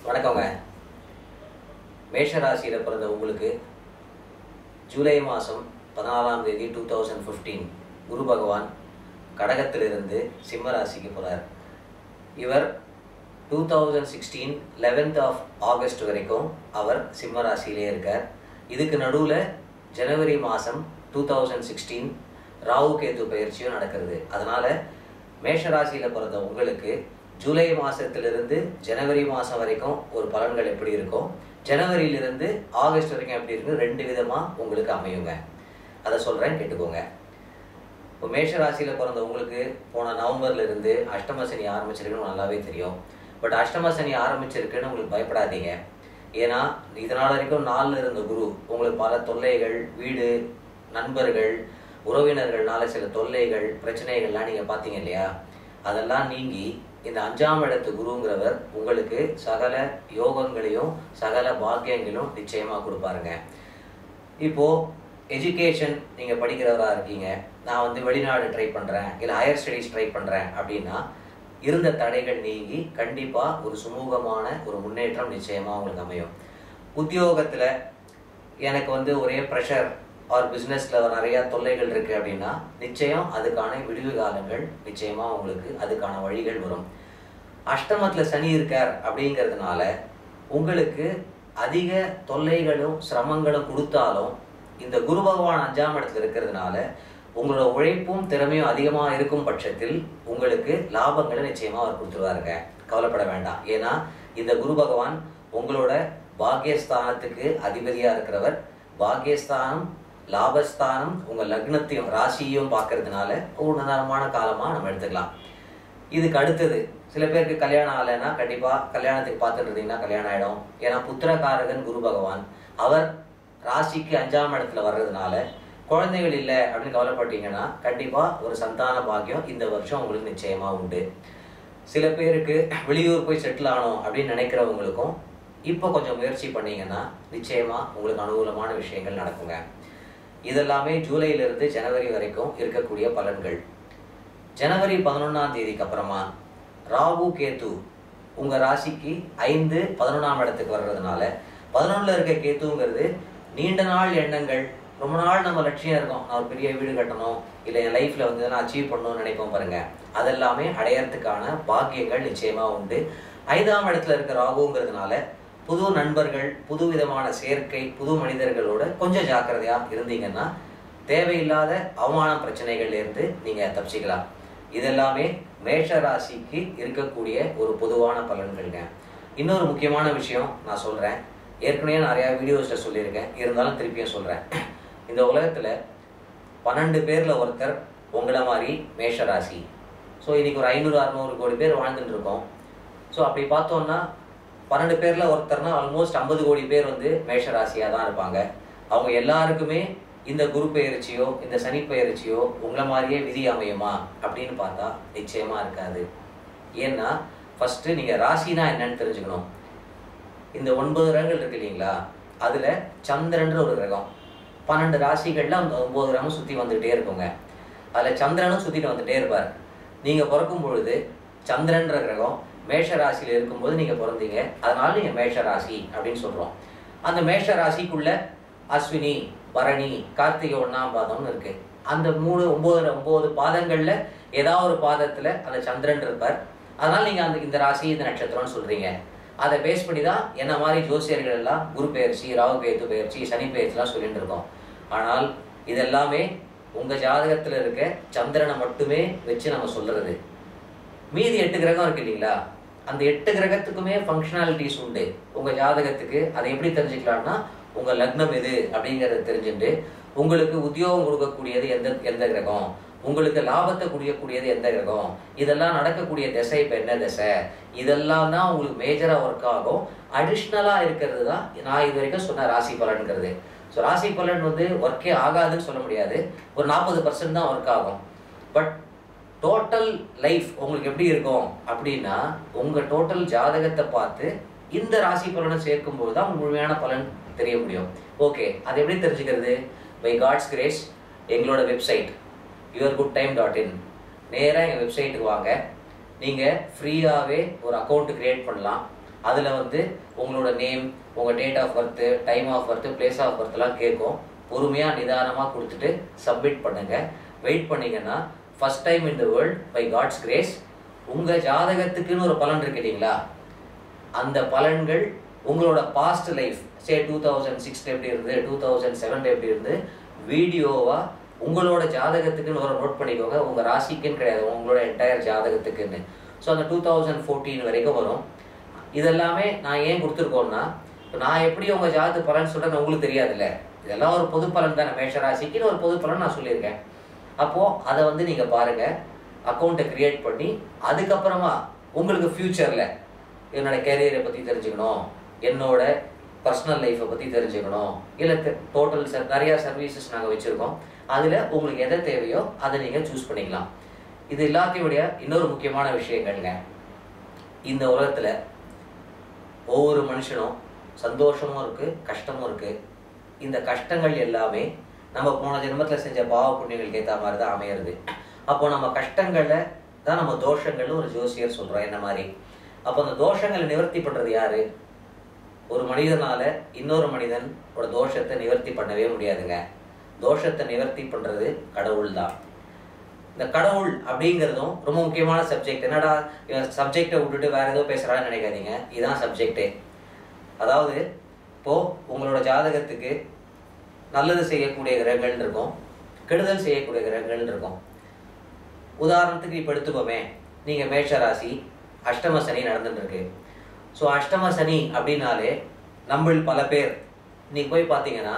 வணக்கங்க. மேஷ ராசியில் பிறந்த உங்களுக்கு ஜூலை மாதம் 14ஆம் தேதி 2015 குரு பகவான் கடகத்திலிருந்து சிம்ம ராசிக்கு போகிறார். இவர் 2016 11th of August வரைக்கும் அவர் சிம்ம ராசியிலே இருக்கார். இதுக்கு நடுவில் ஜனவரி மாதம் 2016 ராகு கேது பயிற்சியும் நடக்கிறது. அதனால் மேஷ ராசியில் பிறந்த உங்களுக்கு ஜூலை மாதத்திலிருந்து ஜனவரி மாதம் வரைக்கும் ஒரு பலன்கள் எப்படி இருக்கும், ஜனவரியிலிருந்து ஆகஸ்ட் வரைக்கும் எப்படி இருக்கும், ரெண்டு விதமாக உங்களுக்கு அமையுங்க. அதை சொல்கிறேன், கேட்டுக்கோங்க. இப்போ மேஷ ராசியில் பிறந்த உங்களுக்கு போன நவம்பர்லேருந்து அஷ்டம சனி ஆரம்பிச்சிருக்குன்னு நல்லாவே தெரியும். பட் அஷ்டம சனி ஆரம்பிச்சிருக்குன்னு உங்களுக்கு பயப்படாதீங்க. ஏன்னா இதனால் வரைக்கும் 4 இருந்த குரு உங்களுக்கு பல தொல்லைகள், வீடு, நண்பர்கள், உறவினர்கள்னால சில தொல்லைகள், பிரச்சனைகள்லாம் நீங்கள் பார்த்தீங்க இல்லையா, அதெல்லாம் நீங்கி இந்த 5ஆம் இடத்து குருங்கிறவர் உங்களுக்கு சகல யோகங்களையும் சகல பாக்கியங்களும் நிச்சயமாக கொடுப்பாருங்க. இப்போது எஜுகேஷன் நீங்கள் படிக்கிறவராக இருக்கீங்க, நான் வெளிநாடு ட்ரை பண்ணுறேன், இல்லை ஹையர் ஸ்டடீஸ் ட்ரை பண்ணுறேன் அப்படின்னா இருந்த தடைகள் நீங்கி கண்டிப்பாக ஒரு சுமூகமான ஒரு முன்னேற்றம் நிச்சயமாக உங்களுக்கு அமையும். உத்தியோகத்தில் எனக்கு ஒரே ப்ரெஷர் ஆர் பிஸ்னஸில் நிறையா தொல்லைகள் இருக்குது அப்படின்னா நிச்சயம் அதுக்கான விடுவு காலங்கள் நிச்சயமாக உங்களுக்கு அதுக்கான வழிகள் வரும். அஷ்டமத்தில் சனி இருக்கார் அப்படிங்கிறதுனால உங்களுக்கு அதிக தொல்லைகளும் சிரமங்களும் கொடுத்தாலும் இந்த குரு பகவான் 5ஆம் இடத்துல இருக்கிறதுனால உங்களோட உழைப்பும் திறமையும் அதிகமாக இருக்கும் பட்சத்தில் உங்களுக்கு லாபங்களை நிச்சயமாக அவர் கொடுத்துருவாருங்க. கவலைப்பட வேண்டாம். ஏன்னா இந்த குரு பகவான் உங்களோட பாக்கியஸ்தானத்துக்கு அதிபதியாக இருக்கிறவர். பாக்கியஸ்தானம், லாபஸ்தானம், உங்கள் லக்னத்தையும் ராசியையும் பார்க்கறதுனால ஒரு நிதானமான காலமாக நம்ம எடுத்துக்கலாம். இதுக்கு அடுத்தது சில பேருக்கு கல்யாணம் ஆகலைன்னா கண்டிப்பாக கல்யாணத்துக்கு பார்த்துட்டு இருந்தீங்கன்னா கல்யாணம் ஆகிடும். ஏன்னா புத்திரகாரகன் குரு பகவான் அவர் ராசிக்கு 5ஆம் இடத்துல வர்றதுனால குழந்தைகள் இல்லை அப்படின்னு கவலைப்பட்டீங்கன்னா கண்டிப்பாக ஒரு சந்தான பாக்கியம் இந்த வருஷம் உங்களுக்கு நிச்சயமாக உண்டு. சில பேருக்கு வெளியூர் போய் செட்டில் ஆகணும் அப்படின்னு நினைக்கிறவங்களுக்கும் இப்போ கொஞ்சம் முயற்சி பண்ணீங்கன்னா நிச்சயமாக உங்களுக்கு அனுகூலமான விஷயங்கள் நடக்குங்க. இதெல்லாமே ஜூலையிலிருந்து ஜனவரி வரைக்கும் இருக்கக்கூடிய பலன்கள். ஜனவரி 11ஆம் தேதிக்கு அப்புறமா ராகு கேது உங்கள் ராசிக்கு 5, 11ஆம் இடத்துக்கு வர்றதுனால 11ல் இருக்க கேத்துங்கிறது நீண்ட நாள் எண்ணங்கள், ரொம்ப நாள் நம்ம லட்சியம் இருக்கும், நான் ஒரு பெரிய வீடு கட்டணும், இல்லை என் லைஃப்பில் நான் அச்சீவ் பண்ணணும்னு நினைப்போம் பாருங்க, அதெல்லாமே அடையறதுக்கான பாக்கியங்கள் நிச்சயமாக உண்டு. 5ஆம் இடத்துல இருக்க ராகுங்கிறதுனால புது நண்பர்கள், புது விதமான சேர்க்கை, புது மனிதர்களோட கொஞ்சம் ஜாக்கிரதையாக இருந்தீங்கன்னா தேவையில்லாத அவமான பிரச்சனைகள்லேருந்து நீங்கள் தப்பிச்சிக்கலாம். இதெல்லாமே மேஷ ராசிக்கு இருக்கக்கூடிய ஒரு பொதுவான பலன்கள்ங்க. இன்னொரு முக்கியமான விஷயம் நான் சொல்கிறேன், ஏற்கனவே நிறையா வீடியோஸில் சொல்லியிருக்கேன், இருந்தாலும் திருப்பியும் சொல்கிறேன். இந்த உலகத்தில் 12 பேரில் ஒருத்தர் உங்களை மாதிரி மேஷ ராசி. ஸோ இன்றைக்கி ஒரு 500-600 கோடி பேர் வாழ்ந்துட்டு இருக்கோம். ஸோ அப்படி பார்த்தோன்னா 12 பேரில் ஒருத்தர்னா ஆல்மோஸ்ட் 50 கோடி பேர் மேஷ ராசியாக தான் இருப்பாங்க. அவங்க எல்லாருக்குமே இந்த குரு பெயர்ச்சியோ இந்த சனி பெயர்ச்சியோ உங்களை மாதிரியே விதி அமையுமா அப்படின்னு பார்த்தா நிச்சயமாக இருக்காது. ஏன்னா ஃபஸ்ட்டு நீங்கள் ராசினா என்னன்னு தெரிஞ்சுக்கணும். இந்த 9 கிரகங்கள் இருக்கு இல்லைங்களா, அதில் சந்திரன்ற ஒரு கிரகம், 12 ராசிகளில் அந்த 9 கிரகம் சுற்றி வந்துகிட்டே இருக்குங்க. அதில் சந்திரனும் சுற்றிட்டு வந்துகிட்டே இருப்பார். நீங்கள் பிறக்கும் பொழுது சந்திரன்ற கிரகம் மேஷ ராசியில் இருக்கும்போது நீங்கள் பிறந்தீங்க, அதனால நீங்கள் மேஷ ராசி அப்படின்னு சொல்கிறோம். அந்த மேஷ ராசிக்குள்ள அஸ்வினி, பரணி, கார்த்திகை 1ஆம் பாதம்னு இருக்கு. அந்த 9 பாதங்களில் ஏதாவது ஒரு பாதத்தில் அந்த சந்திரன் இருப்பார். அதனால நீங்கள் இந்த ராசி இந்த நட்சத்திரம்னு சொல்கிறீங்க. அதை பேஸ் பண்ணி தான் என்ன மாதிரி ஜோசியர்கள் எல்லாம் குரு பெயர்ச்சி, ராகு கேது பெயர்ச்சி, சனி பெயர்ச்சிலாம் சொல்லிட்டு இருக்கோம். ஆனால் இதெல்லாமே உங்கள் ஜாதகத்தில் இருக்க சந்திரனை மட்டுமே வச்சு நம்ம சொல்கிறது. மீதி 8 கிரகம் இருக்கு இல்லைங்களா, அந்த 8 கிரகத்துக்குமே ஃபங்க்ஷனாலிட்டிஸ் உண்டு உங்கள் ஜாதகத்துக்கு. அதை எப்படி தெரிஞ்சுக்கலாம்னா உங்கள் லக்னம் எது அப்படிங்கிறத தெரிஞ்சுட்டு உங்களுக்கு உத்தியோகம் கொடுக்கக்கூடியது எந்த கிரகம், உங்களுக்கு லாபத்தை குடிக்கக்கூடியது எந்த கிரகம், இதெல்லாம் நடக்கக்கூடிய திசை இப்போ என்ன திசை, இதெல்லாம் தான் உங்களுக்கு மேஜராக ஒர்க் ஆகும். அடிஷ்னலாக இருக்கிறது தான் நான் இது வரைக்கும் சொன்ன ராசி பலன்கிறது. ஸோ ராசி பலன் ஒர்க்கே ஆகாதுன்னு சொல்ல முடியாது, ஒரு 40% தான் ஒர்க் ஆகும். பட் டோட்டல் லைஃப் உங்களுக்கு எப்படி இருக்கும் அப்படின்னா உங்கள் டோட்டல் ஜாதகத்தை பார்த்து இந்த ராசி பலனை சேர்க்கும்போது தான் முழுமையான பலன் தெரிய முடியும். ஓகே, அதை எப்படி தெரிஞ்சுக்கிறது? பை காட்ஸ் கிரேஸ் எங்களோட வெப்சைட் yourgoodtime.in நேராக எங்கள் வெப்சைட்டுக்கு வாங்க. நீங்கள் ஃப்ரீயாகவே ஒரு அக்கௌண்ட் க்ரியேட் பண்ணலாம். அதில் வந்து உங்களோட நேம், உங்கள் date of birth, time of birth, place of பர்த்லாம் கேட்கும். பொறுமையாக நிதானமாக கொடுத்துட்டு சப்மிட் பண்ணுங்கள். வெயிட் பண்ணிங்கன்னா first time in the world by God's grace உங்கள் ஜாதகத்துக்குன்னு ஒரு பலன் இருக்கு இல்லைங்களா, அந்த பலன்கள் உங்களோட பாஸ்ட் லைஃப், சே 2006 எப்படி இருந்து, 2007 எப்படி இருந்து, வீடியோவாக உங்களோட ஜாதகத்துக்குன்னு ஒரு நோட் பண்ணிக்கோங்க. உங்கள் ராசிக்குன்னு கிடையாது, உங்களோட என்டையர் ஜாதகத்துக்குன்னு. ஸோ அந்த 2014 வரைக்கும் வரும். இதெல்லாமே நான் ஏன் கொடுத்துருக்கோன்னா, இப்போ நான் எப்படி உங்கள் ஜாதகத்து பலன் சொல்கிறேன்னு உங்களுக்கு தெரியாதுல்ல, இதெல்லாம் ஒரு பொது பலன் தானே. மேஷ ராசிக்குன்னு ஒரு பொது பலன் நான் சொல்லியிருக்கேன். அப்போது அதை வந்து நீங்கள் பாருங்கள், அக்கௌண்ட்டை க்ரியேட் பண்ணி அதுக்கப்புறமா உங்களுக்கு ஃப்யூச்சரில் என்னோட கேரியரை பற்றி தெரிஞ்சுக்கணும், என்னோட பர்சனல் லைஃப்பை பற்றி தெரிஞ்சுக்கணும், இல்லை டோட்டல் நிறையா சர்வீசஸ் நாங்கள் வச்சுருக்கோம். அதில் உங்களுக்கு எதை தேவையோ அதை நீங்கள் சூஸ் பண்ணிக்கலாம். இது எல்லாத்தையுடைய இன்னொரு முக்கியமான விஷயங்கள்ங்க, இந்த உலகத்தில் ஒவ்வொரு மனுஷனும் சந்தோஷமும் இருக்குது, கஷ்டமும் இருக்குது. இந்த கஷ்டங்கள் எல்லாமே நம்ம போன ஜென்மத்தில் செஞ்ச பாவ புண்ணியங்களுக்கு ஏற்ற மாதிரி தான் அமையிறது. அப்போ நம்ம கஷ்டங்களை தான் நம்ம தோஷங்கள்னு ஒரு ஜோசியர் சொல்கிறோம், என்ன மாதிரி. அப்போ அந்த தோஷங்களை நிவர்த்தி பண்ணுறது யார்? ஒரு மனிதனால இன்னொரு மனிதனோட தோஷத்தை நிவர்த்தி பண்ணவே முடியாதுங்க. தோஷத்தை நிவர்த்தி பண்ணுறது கடவுள் தான். இந்த கடவுள் அப்படிங்கிறதும் ரொம்ப முக்கியமான சப்ஜெக்ட். என்னடா சப்ஜெக்டை விட்டுட்டு வேற ஏதோ பேசுகிறான்னு நினைக்காதீங்க, இதுதான் சப்ஜெக்டே. அதாவது இப்போது உங்களோட ஜாதகத்துக்கு நல்லது செய்யக்கூடிய கிரகங்கள் இருக்கும், கெடுதல் செய்யக்கூடிய கிரகங்கள் இருக்கும். உதாரணத்துக்கு இப்போ எடுத்துக்கோமே, நீங்கள் மேஷ ராசி, அஷ்டம சனி நடந்துட்டுருக்கு. ஸோ அஷ்டம சனி அப்படின்னாலே நம்மள் பல பேர் இன்னைக்கு போய் பார்த்தீங்கன்னா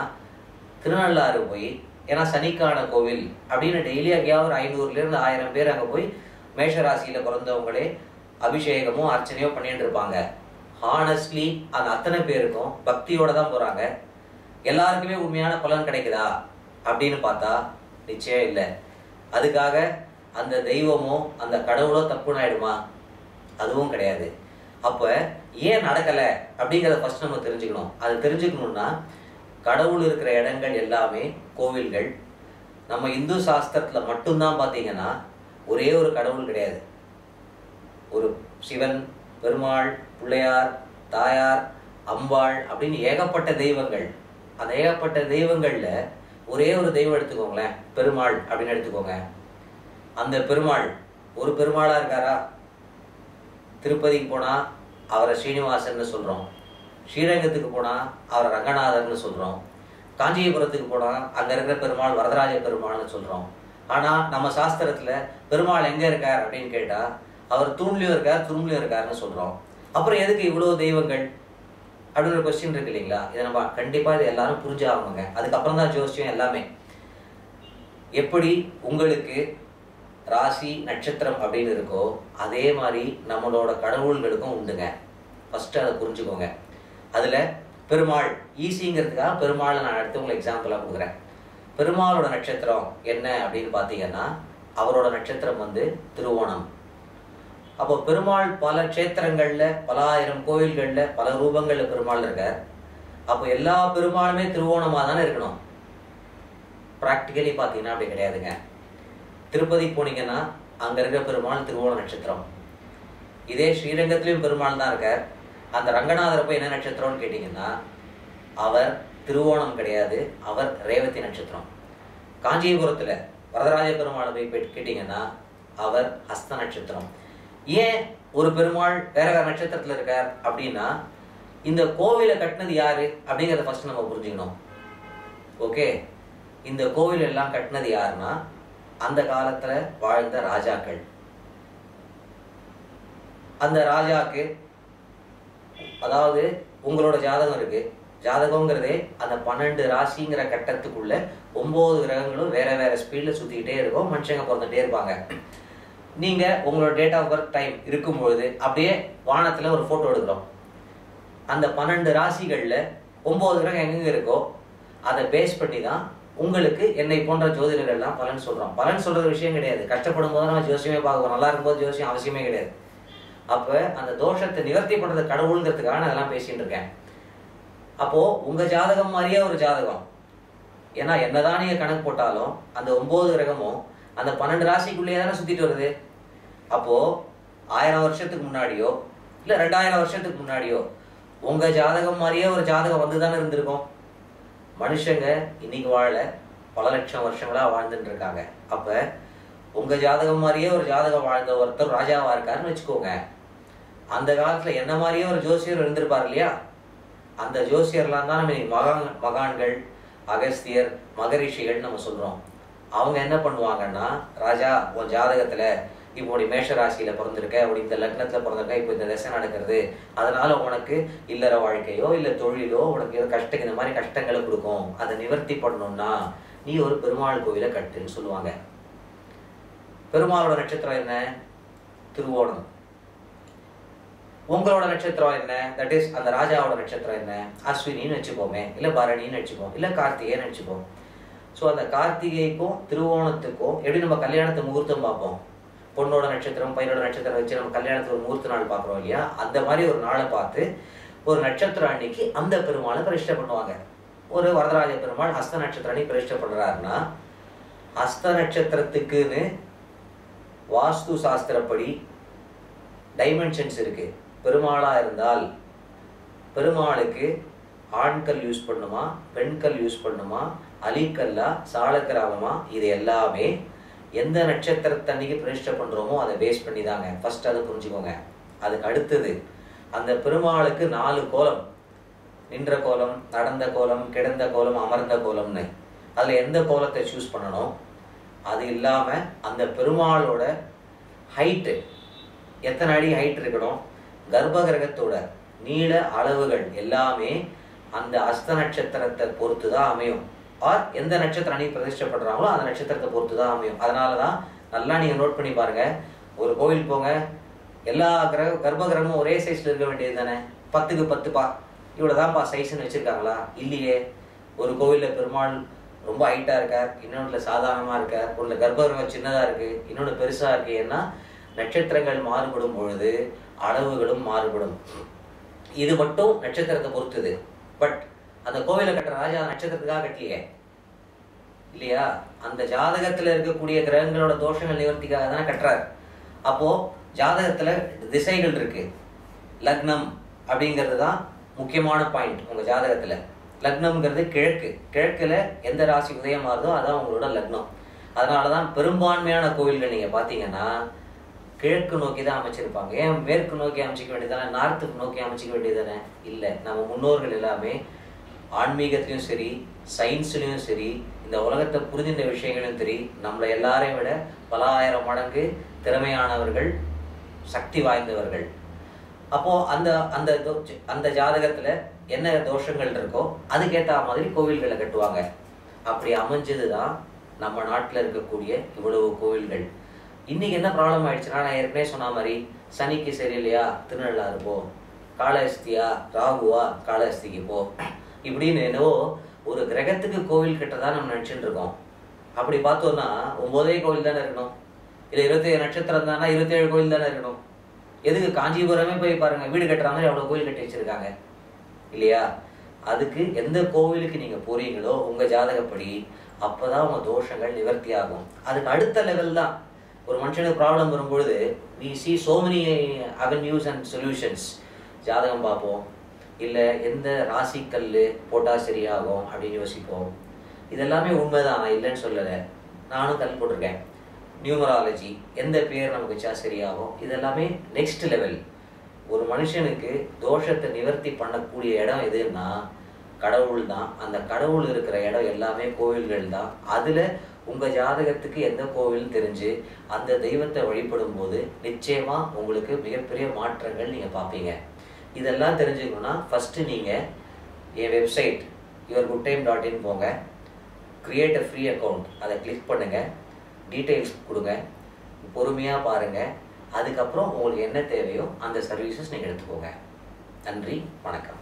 திருநள்ளாறு போய், ஏன்னா சனிக்கான கோவில் அப்படின்னு டெய்லி எங்கேயாவது ஒரு 500லேருந்து 1000 பேர் அங்கே போய் மேஷராசியில் பிறந்தவங்களே அபிஷேகமோ அர்ச்சனையோ பண்ணிட்டு இருப்பாங்க. ஹானஸ்ட்லி அந்த அத்தனை பேருக்கும் பக்தியோட தான் போகிறாங்க. எல்லாருக்குமே உண்மையான பலன் கிடைக்குதா அப்படின்னு பார்த்தா நிச்சயம் இல்லை. அதுக்காக அந்த தெய்வமோ அந்த கடவுளோ தப்புன்னு ஆயிடுமா? அதுவும் கிடையாது. அப்போ ஏன் நடக்கலை அப்படிங்கிறத ஃபர்ஸ்ட் நம்ம தெரிஞ்சுக்கணும். அது தெரிஞ்சுக்கணுன்னா கடவுள் இருக்கிற இடங்கள் எல்லாமே கோவில்கள். நம்ம இந்து சாஸ்திரத்தில் மட்டும்தான் பார்த்தீங்கன்னா ஒரே ஒரு கடவுள் கிடையாது. ஒரு சிவன், பெருமாள், பிள்ளையார், தாயார், அம்பாள் அப்படின்னு ஏகப்பட்ட தெய்வங்கள். அந்த ஏகப்பட்ட தெய்வங்களில் ஒரே ஒரு தெய்வம் எடுத்துக்கோங்களேன், பெருமாள் அப்படின்னு எடுத்துக்கோங்க. அந்த பெருமாள் ஒரு பெருமாளாக இருக்காரா? திருப்பதிக்கு போனால் அவரை ஸ்ரீனிவாசன்னு சொல்கிறோம், ஸ்ரீரங்கத்துக்கு போனால் அவரை ரங்கநாதர்னு சொல்கிறோம், காஞ்சிபுரத்துக்கு போனால் அங்கே இருக்கிற பெருமாள் வரதராஜ பெருமாள்னு சொல்கிறோம். ஆனால் நம்ம சாஸ்திரத்தில் பெருமாள் எங்கே இருக்கார் அப்படின்னு கேட்டால் அவர் தூண்லையும் இருக்கார், துரும்புலையும் இருக்காருன்னு சொல்கிறோம். அப்புறம் எதுக்கு இவ்வளோ தெய்வங்கள் அப்படின்னு ஒரு கொஸ்டின் இருக்கு இல்லைங்களா? இதை நம்ம கண்டிப்பாக இதை எல்லாரும் புரிஞ்சாகணுங்க. அதுக்கப்புறம் தான் ஜோசியம் எல்லாமே. எப்படி உங்களுக்கு ராசி நட்சத்திரம் அப்படின்னு இருக்கோ அதே மாதிரி நம்மளோட கடவுள்களுக்கும் உண்டுங்க. ஃபஸ்ட்டு அதை புரிஞ்சுக்கோங்க. அதில் பெருமாள் ஈஸிங்கிறதுக்காக பெருமாளை நான் அடுத்து உங்களுக்கு எக்ஸாம்பிளாக கொடுக்குறேன். பெருமாளோட நட்சத்திரம் என்ன அப்படின்னு பார்த்தீங்கன்னா அவரோட நட்சத்திரம் வந்து திருவோணம். அப்போ பெருமாள் பல க்ஷேத்திரங்களில், பல ஆயிரம் கோவில்களில், பல ரூபங்களில் பெருமாள் இருக்கார். அப்போ எல்லா பெருமாளுமே திருவோணமாக தானே இருக்கணும். ப்ராக்டிக்கலி பார்த்தீங்கன்னா அப்படி கிடையாதுங்க. திருப்பதி போனீங்கன்னா அங்கே இருக்கிற பெருமாள் திருவோண நட்சத்திரம். இதே ஸ்ரீரங்கத்திலையும் பெருமாள் தான் இருக்கார். அந்த ரங்கநாதரை போய் என்ன நட்சத்திரம்னு கேட்டிங்கன்னா அவர் திருவோணம் கிடையாது, அவர் ரேவதி நட்சத்திரம். காஞ்சிபுரத்தில் வரதராஜ பெருமாளை போய் கேட்டிங்கன்னா அவர் ஹஸ்த நட்சத்திரம். ஏன் ஒரு பெருமாள் வேற வேற நட்சத்திரத்தில் இருக்கார் அப்படின்னா இந்த கோவிலை கட்டினது யாரு அப்படிங்கிறத ஃபர்ஸ்ட் நம்ம புரிஞ்சுக்கணும். ஓகே, இந்த கோவில் எல்லாம் கட்டினது யாருன்னா அந்த காலத்துல வாழ்ந்த ராஜாக்கள். அந்த ராஜாக்கு, அதாவது உங்களோட ஜாதகம் இருக்கு, ஜாதகங்கிறதே அந்த 12 ராசிங்கிற கட்டத்துக்குள்ள 9 கிரகங்களும் வேற வேற ஸ்பீட்ல சுத்திக்கிட்டே இருக்கும், மனுஷங்க பிறந்துட்டே இருப்பாங்க. நீங்க உங்களோட டேட் ஆஃப் பர்த் டைம் இருக்கும்பொழுது அப்படியே வானத்துல ஒரு போட்டோ எடுக்கிறோம். அந்த 12 ராசிகள்ல 9 கிரகம் எங்கெங்க இருக்கோ அதை பேஸ் பண்ணி தான் உங்களுக்கு என்னை போன்ற ஜோதிடர்கள்லாம் பலன் சொல்றோம். பலன் சொல்றது விஷயம் கிடையாது. கஷ்டப்படும் போது நம்ம ஜோசியமே பார்க்கணும், நல்லா இருக்கும்போது ஜோசியம் அவசியமே கிடையாது. அப்ப அந்த தோஷத்தை நிவர்த்தி பண்றது கடவுளுங்கிறதுக்காக நான் அதெல்லாம் பேசிட்டு இருக்கேன். அப்போ உங்க ஜாதகம் மாதிரியே ஒரு ஜாதகம். ஏன்னா என்னதான் நீங்க கணக்கு போட்டாலும் அந்த 9 கிரகமும் அந்த 12 ராசிக்குள்ளேயே தானே சுத்திட்டு வருது. அப்போ 1000 வருஷத்துக்கு முன்னாடியோ இல்லை 2000 வருஷத்துக்கு முன்னாடியோ உங்கள் ஜாதகம் மாதிரியே ஒரு ஜாதகம் வந்து தானே இருந்திருக்கும். மனுஷங்க இன்னைக்கு வாழ பல லட்சம் வருஷங்களாக வாழ்ந்துட்டு இருக்காங்க. அப்போ உங்கள் ஜாதகம் மாதிரியே ஒரு ஜாதகம் வாழ்ந்த ஒருத்தர் ராஜாவாக இருக்காருன்னு வச்சுக்கோங்க. அந்த காலத்தில் என்ன மாதிரியே ஒரு ஜோசியர் இருந்திருப்பார் இல்லையா? அந்த ஜோசியர்லாம் தான் நம்ம மகான்கள், அகஸ்தியர், மகரிஷிகள் நம்ம சொல்கிறோம். அவங்க என்ன பண்ணுவாங்கன்னா, ராஜா உன் ஜாதகத்தில் இப்போ உடைய மேஷ ராசியில் பிறந்திருக்க, அப்படி இந்த லக்னத்தில் பிறந்திருக்க, இப்போ இந்த தசை நடக்கிறது, அதனால உனக்கு இல்லற வாழ்க்கையோ இல்லை தொழிலோ உனக்கு ஏதோ கஷ்டம், இந்த மாதிரி கஷ்டங்களை கொடுக்கும். அதை நிவர்த்தி பண்ணணும்னா நீ ஒரு பெருமாள் கோவிலை கட்டுன்னு சொல்லுவாங்க. பெருமாளோட நட்சத்திரம் என்ன? திருவோணம். உங்களோட நட்சத்திரம் என்ன? தட் இஸ் அந்த ராஜாவோட நட்சத்திரம் என்ன? அஸ்வினின்னு வச்சுப்போமே, இல்லை பரணின்னு வச்சுப்போம், இல்லை கார்த்திகைன்னு வச்சுப்போம். ஸோ அந்த கார்த்திகைக்கும் திருவோணத்துக்கும் எப்படி நம்ம கல்யாணத்தை முகூர்த்தம் பார்ப்போம்? பொண்ணோட நட்சத்திரம் பையனோட நட்சத்திரம் வச்சு நம்ம கல்யாணத்துக்கு ஒரு முகூர்த்த நாள் பார்க்குறோம் இல்லையா? அந்த மாதிரி ஒரு நாளை பார்த்து ஒரு நட்சத்திரம் அன்னைக்கு அந்த பெருமாளை பிரதிஷ்டை பண்ணுவாங்க. ஒரு வரதராஜ பெருமாள் ஹஸ்த நட்சத்திரம் அன்னைக்கு பிரதிஷ்டை பண்ணுறாருன்னா, ஹஸ்த நட்சத்திரத்துக்குன்னு வாஸ்து சாஸ்திரப்படி டைமென்ஷன்ஸ் இருக்கு. பெருமாளா இருந்தால் பெருமாளுக்கு ஆண்கள் யூஸ் பண்ணுமா, பெண்கள் யூஸ் பண்ணுமா, அலிக்கல்லா, சாலக்கிராமமா, இது எல்லாமே எந்த நட்சத்திரத்தன்னைக்கு பிரதிஷ்டை பண்றோமோ அதை பேஸ் பண்ணி தாங்க. ஃபர்ஸ்ட் அதை புரிஞ்சுக்கோங்க. அதுக்கு அடுத்தது அந்த பெருமாளுக்கு 4 கோலம், நின்ற கோலம், நடந்த கோலம், கிடந்த கோலம், அமர்ந்த கோலம்னு, அதுல எந்த கோலத்தை சூஸ் பண்ணணும். அது இல்லாம அந்த பெருமாளோட ஹைட்டு எத்தனை அடி ஹைட் இருக்கணும், கர்ப்ப கிரகத்தோட நீள அளவுகள் எல்லாமே அந்த அஸ்த நட்சத்திரத்தை பொறுத்து தான் அமையும். ஆர் எந்த நட்சத்திரம் அன்னைக்கு பிரதிஷ்டப்படுறாங்களோ அந்த நட்சத்திரத்தை பொறுத்து தான் அமையும். அதனால தான் நல்லா நீங்கள் நோட் பண்ணி பாருங்க. ஒரு கோவில் போங்க, எல்லா கர்ப்ப கிரகமும் ஒரே சைஸ்ல இருக்க வேண்டியது தானே. 10க்கு 10 பா, இவ்வளோதான்ப்பா சைஸ்ன்னு வச்சிருக்காங்களா? இல்லையே. ஒரு கோவிலில் பெருமாள் ரொம்ப ஹைட்டாக இருக்கார், இன்னொன்றுல சாதாரணமாக இருக்கார், ஒன்றில் கர்ப்ப கிரகம் சின்னதாக இருக்கு, இன்னொன்று பெருசாக இருக்கு. ஏன்னா நட்சத்திரங்கள் மாறுபடும் பொழுது அளவுகளும் மாறுபடும். இது மட்டும் நட்சத்திரத்தை பொறுத்தது. பட் அந்த கோவிலை கட்டுற ராஜா நட்சத்திரத்துக்காக கட்டலையே இல்லையா? அந்த ஜாதகத்துல இருக்கக்கூடிய கிரகங்களோட தோஷங்கள் நிவர்த்திக்காக தானே கட்டுறாரு. அப்போ ஜாதகத்துல திசைகள் இருக்கு. லக்னம் அப்படிங்கிறது தான் முக்கியமான பாயிண்ட். உங்க ஜாதகத்துல லக்னம்ங்கிறது கிழக்கு. கிழக்குல எந்த ராசி உதயமாகுதோ அதான் உங்களோட லக்னம். அதனாலதான் பெரும்பான்மையான கோவில்கள் நீங்க பாத்தீங்கன்னா கிழக்கு நோக்கி தான் அமைச்சிருப்பாங்க. ஏன் மேற்கு நோக்கி அமைச்சிக்க வேண்டியதானே, நார்த்துக்கு நோக்கி அமைச்சிக்க வேண்டியதானே? இல்லை. நம்ம முன்னோர்கள் எல்லாமே ஆன்மீகத்திலையும் சரி, சயின்ஸ்லையும் சரி, இந்த உலகத்தை புரிஞ்சின்ற விஷயங்களையும் சரி, நம்மளை எல்லாரையும் விட பல ஆயிரம் மடங்கு திறமையானவர்கள், சக்தி வாய்ந்தவர்கள். அப்போ அந்த அந்த அந்த ஜாதகத்துல என்ன தோஷங்கள் இருக்கோ அதுக்கேற்ற மாதிரி கோவில்களை கட்டுவாங்க. அப்படி அமைஞ்சதுதான் நம்ம நாட்டில் இருக்கக்கூடிய இவ்வளவு கோவில்கள். இன்னைக்கு என்ன ப்ராப்ளம் ஆயிடுச்சுன்னா, நான் ஏற்கனவே சொன்ன மாதிரி சனிக்கு சரியில்லையா திருநள்ளாறு போ, காளஹஸ்தியா ராகுவா காளஹஸ்திக்கு போ, இப்படின்னு என்னவோ ஒரு கிரகத்துக்கு கோவில் கட்டதான் நம்ம நினைச்சுட்டு இருக்கோம். அப்படி பார்த்தோம்னா 9 கோவில் தானே இருக்கணும், இல்லை 27 நட்சத்திரம் தானே 27 கோவில் தானே இருக்கணும். எதுக்கு காஞ்சிபுரமே போய் பாருங்க, வீடு கட்டுற மாதிரி அவ்வளோ கோவில் கட்டி வச்சிருக்காங்க இல்லையா? அதுக்கு எந்த கோவிலுக்கு நீங்க போறீங்களோ உங்க ஜாதகப்படி அப்பதான் உங்க தோஷங்கள் நிவர்த்தி ஆகும். அதுக்கு அடுத்த லெவல் தான் ஒரு மனுஷனுக்கு ப்ராப்ளம் வரும்பொழுது we see so many avenues and solutions. ஜாதகம் பார்ப்போம், இல்லை எந்த ராசிக்கல் போட்டால் சரியாகும் அப்படின்னு யோசிப்போம். இதெல்லாமே உண்மைதான், நான் இல்லைன்னு சொல்லலை. நானும் கல் போட்டிருக்கேன். நியூமராலஜி, எந்த பேர் நமக்கு வச்சா சரியாகும், இதெல்லாமே நெக்ஸ்ட் லெவல். ஒரு மனுஷனுக்கு தோஷத்தை நிவர்த்தி பண்ணக்கூடிய இடம் எதுன்னா கடவுள் தான். அந்த கடவுள் இருக்கிற இடம் எல்லாமே கோவில்கள் தான். அதில் உங்கள் ஜாதகத்துக்கு எந்த கோவில் தெரிஞ்சு அந்த தெய்வத்தை வழிபடும் போது நிச்சயமாக உங்களுக்கு மிகப்பெரிய மாற்றங்கள் நீங்கள் பார்ப்பீங்க. இதெல்லாம் தெரிஞ்சுக்கணுன்னா ஃபஸ்ட்டு நீங்கள் என் வெப்சைட் yourgoodtime.in போங்க, கிரியேட் அ ஃப்ரீ அக்கௌண்ட், அதை கிளிக் பண்ணுங்கள், டீட்டெயில்ஸ் கொடுங்க, பொறுமையாக பாருங்கள். அதுக்கப்புறம் உங்களுக்கு என்ன தேவையோ அந்த சர்வீசஸ் நீங்கள் எடுத்துக்கோங்க. நன்றி, வணக்கம்.